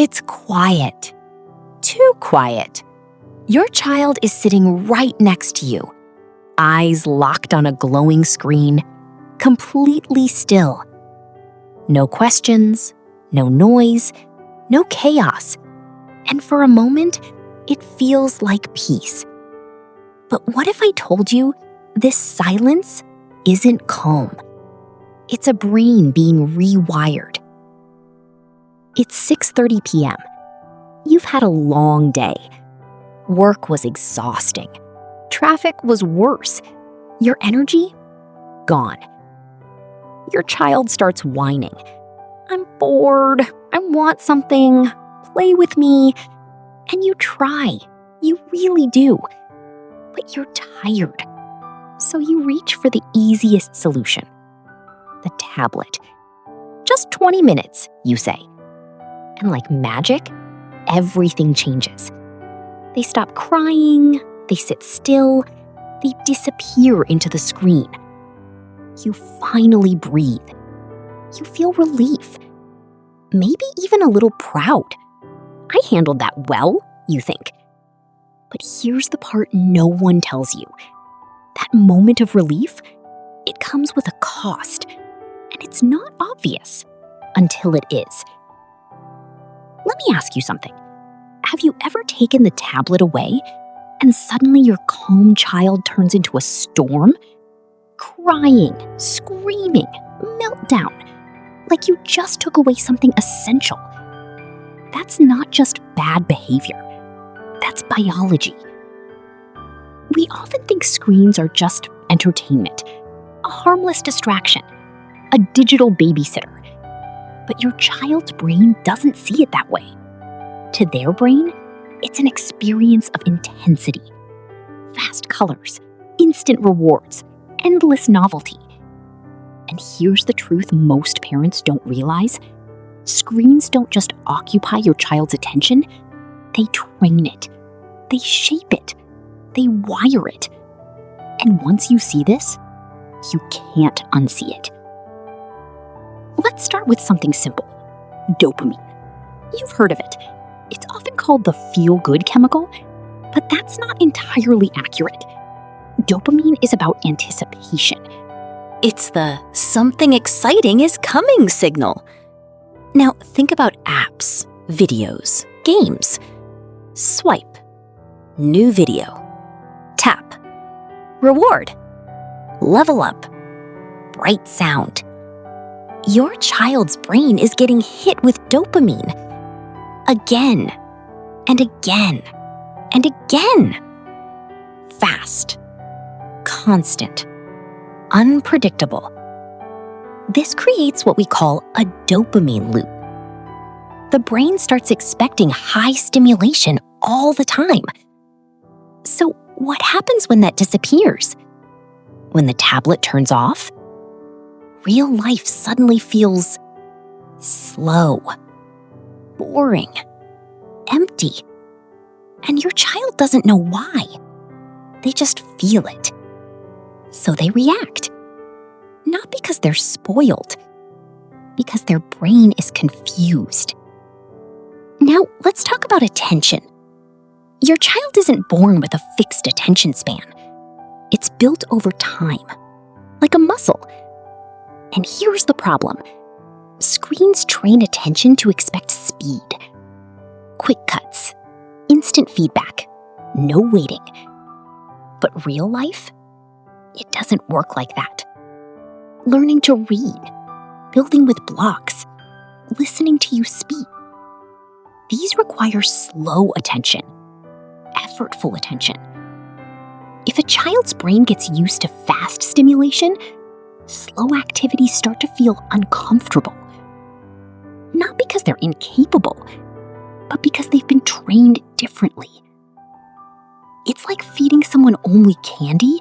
It's quiet. Too quiet. Your child is sitting right next to you, eyes locked on a glowing screen, completely still. No questions, no noise, no chaos. And for a moment, it feels like peace. But what if I told you this silence isn't calm? It's a brain being rewired. It's 6:30 p.m. You've had a long day. Work was exhausting. Traffic was worse. Your energy? Gone. Your child starts whining. I'm bored. I want something. Play with me. And you try. You really do. But you're tired. So you reach for the easiest solution. The tablet. Just 20 minutes, you say. And like magic, everything changes. They stop crying, they sit still, they disappear into the screen. You finally breathe. You feel relief. Maybe even a little proud. I handled that well, you think. But here's the part no one tells you. That moment of relief, it comes with a cost, and it's not obvious until it is. Let me ask you something. Have you ever taken the tablet away and suddenly your calm child turns into a storm? Crying, screaming, meltdown, like you just took away something essential. That's not just bad behavior. That's biology. We often think screens are just entertainment, a harmless distraction, a digital babysitter. But your child's brain doesn't see it that way. To their brain, it's an experience of intensity. Fast colors, instant rewards, endless novelty. And here's the truth most parents don't realize. Screens don't just occupy your child's attention, they train it. They shape it. They wire it. And once you see this, you can't unsee it. Let's start with something simple. Dopamine. You've heard of it. It's often called the feel-good chemical, but that's not entirely accurate. Dopamine is about anticipation. It's the something exciting is coming signal. Now think about apps, videos, games. Swipe. New video. Tap. Reward. Level up. Bright sound. Your child's brain is getting hit with dopamine. Again, and again, and again. Fast. Constant. Unpredictable. This creates what we call a dopamine loop. The brain starts expecting high stimulation all the time. So what happens when that disappears? When the tablet turns off? Real life suddenly feels slow, boring, empty. And your child doesn't know why. They just feel it. So they react. Not because they're spoiled, because their brain is confused. Now, let's talk about attention. Your child isn't born with a fixed attention span. It's built over time, like a muscle. And here's the problem. Screens train attention to expect speed. Quick cuts, instant feedback, no waiting. But real life, it doesn't work like that. Learning to read, building with blocks, listening to you speak. These require slow attention, effortful attention. If a child's brain gets used to fast stimulation, slow activities start to feel uncomfortable. Not because they're incapable, but because they've been trained differently. It's like feeding someone only candy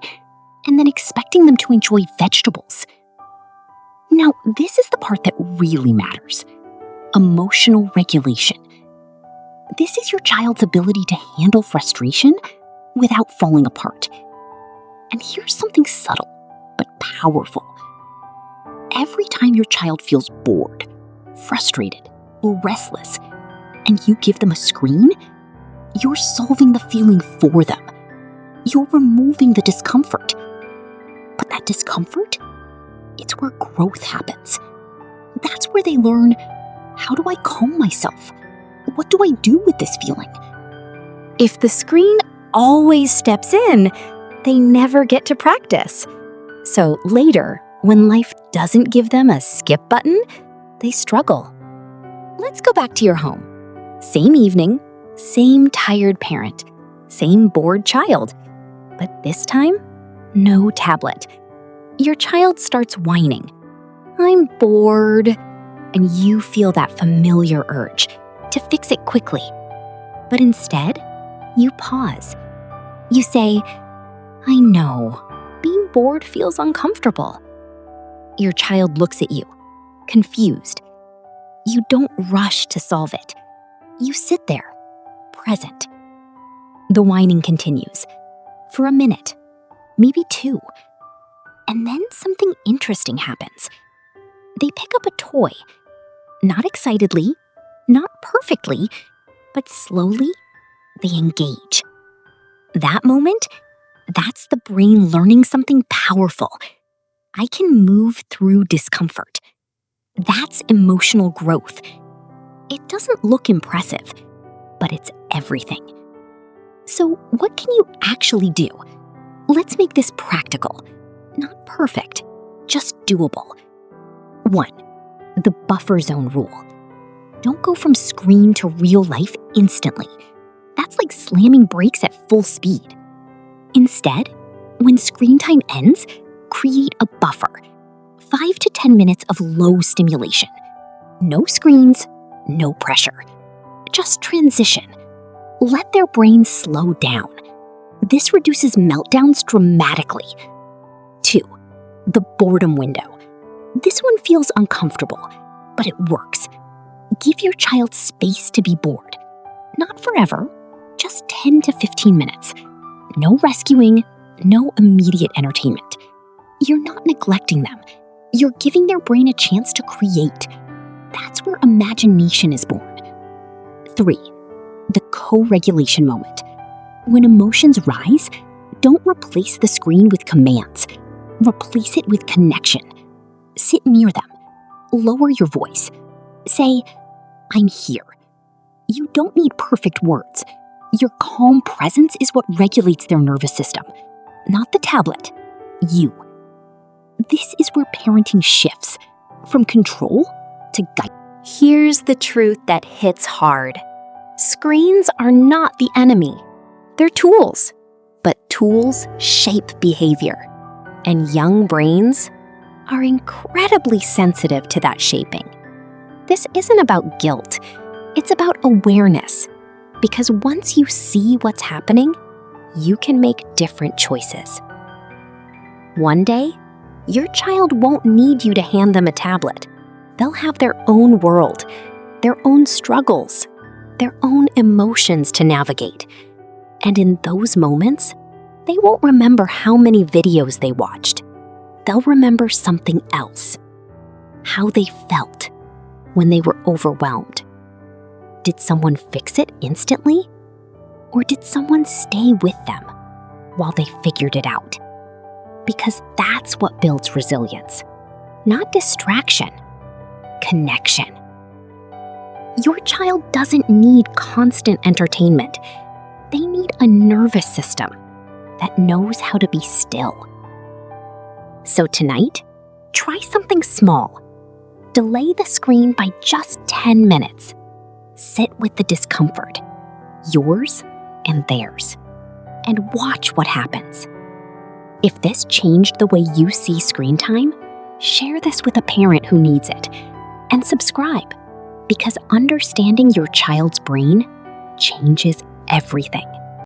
and then expecting them to enjoy vegetables. Now, this is the part that really matters. Emotional regulation. This is your child's ability to handle frustration without falling apart. And here's something subtle, but powerful. Every time your child feels bored, frustrated, or restless, and you give them a screen, you're solving the feeling for them. You're removing the discomfort. But that discomfort, it's where growth happens. That's where they learn, how do I calm myself? What do I do with this feeling? If the screen always steps in, they never get to practice. So later, when life doesn't give them a skip button, they struggle. Let's go back to your home. Same evening, same tired parent, same bored child. But this time, no tablet. Your child starts whining. I'm bored. And you feel that familiar urge to fix it quickly. But instead, you pause. You say, I know, being bored feels uncomfortable. Your child looks at you, confused. You don't rush to solve it. You sit there, present. The whining continues for a minute, maybe 2. And then something interesting happens. They pick up a toy, not excitedly, not perfectly, but slowly they engage. That moment, that's the brain learning something powerful. I can move through discomfort. That's emotional growth. It doesn't look impressive, but it's everything. So what can you actually do? Let's make this practical. Not perfect, just doable. 1. The buffer zone rule. Don't go from screen to real life instantly. That's like slamming brakes at full speed. Instead, when screen time ends, create a buffer. 5 to 10 minutes of low stimulation. No screens, no pressure. Just transition. Let their brains slow down. This reduces meltdowns dramatically. 2. The boredom window. This one feels uncomfortable, but it works. Give your child space to be bored. Not forever, just 10 to 15 minutes. No rescuing, no immediate entertainment. You're not neglecting them. You're giving their brain a chance to create. That's where imagination is born. 3. The co-regulation moment. When emotions rise, don't replace the screen with commands. Replace it with connection. Sit near them. Lower your voice. Say, I'm here. You don't need perfect words. Your calm presence is what regulates their nervous system, not the tablet, you. This is where parenting shifts from control to guide. Here's the truth that hits hard. Screens are not the enemy. They're tools, but tools shape behavior. And young brains are incredibly sensitive to that shaping. This isn't about guilt. It's about awareness. Because once you see what's happening, you can make different choices. One day, your child won't need you to hand them a tablet. They'll have their own world, their own struggles, their own emotions to navigate. And in those moments, they won't remember how many videos they watched. They'll remember something else. How they felt when they were overwhelmed. Did someone fix it instantly? Or did someone stay with them while they figured it out? Because that's what builds resilience. Not distraction, connection. Your child doesn't need constant entertainment. They need a nervous system that knows how to be still. So tonight, try something small. Delay the screen by just 10 minutes. Sit with the discomfort, yours and theirs, and watch what happens. If this changed the way you see screen time, share this with a parent who needs it, and subscribe, because understanding your child's brain changes everything.